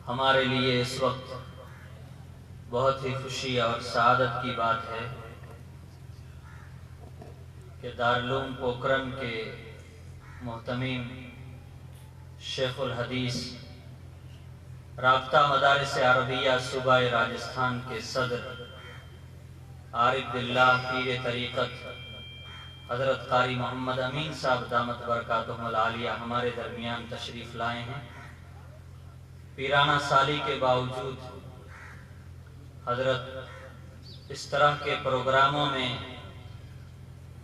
हमारे लिए इस वक्त बहुत ही खुशी और सआदत की बात है कि दारुल पोखरन के मोहतमीम शेखुल हदीस राब्ता मदारिस अरबिया सूबा राजस्थान के सदर आरिफ बिल्लाह पीर तरीक़त हज़रत कारी मोहम्मद अमीन साहब दामत बरकातुहुल आलिया हमारे दरमियान तशरीफ़ लाए हैं। पीराना साली के बावजूद हज़रत इस तरह के प्रोग्रामों में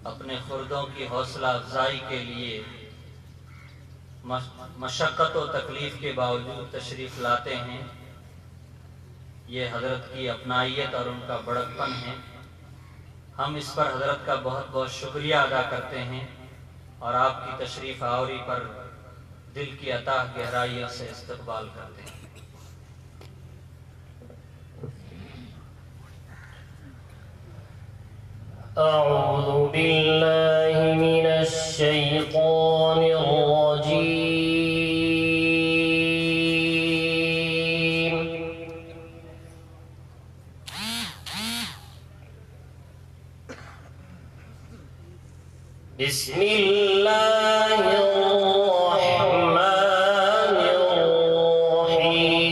अपने खुर्दों की हौसला अफजाई के लिए मशक्क़त व तकलीफ़ के बावजूद तशरीफ़ लाते हैं। ये हज़रत की अपनाइयत और उनका बड़कपन है। हम इस पर हज़रत का बहुत बहुत शुक्रिया अदा करते हैं और आपकी तशरीफ़ आवरी पर दिल की अताह गहराइयों से इस्तक़बाल करते हैं। अऊज़ु बिल्लाहि मिनश शैतानिर रजीम। बिस्मिल्लाहिर रहमानिर रहीम।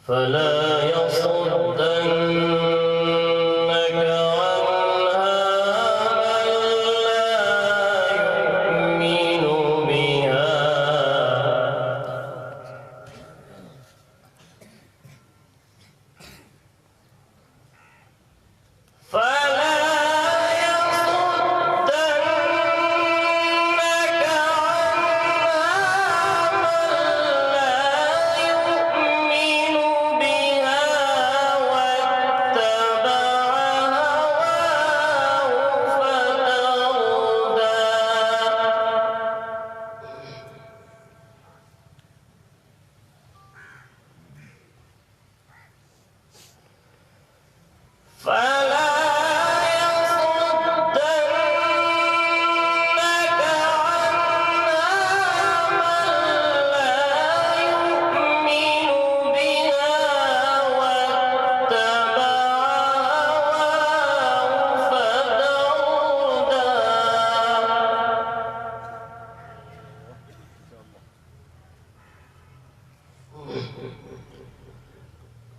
فلا يصدنك عنها من لا يؤمن بها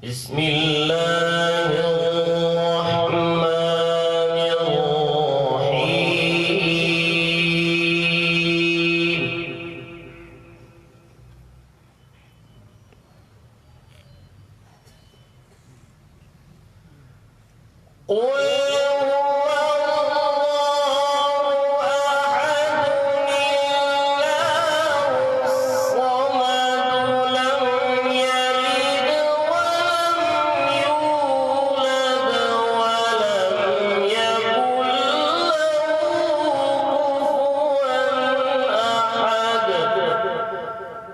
بسم الله الرحمن الرحيم قل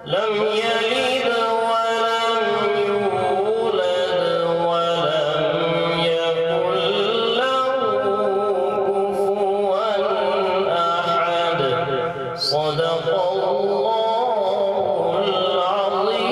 لم يلد ولم يولد ولم يكن له كفوا أحد صدق الله العظيم.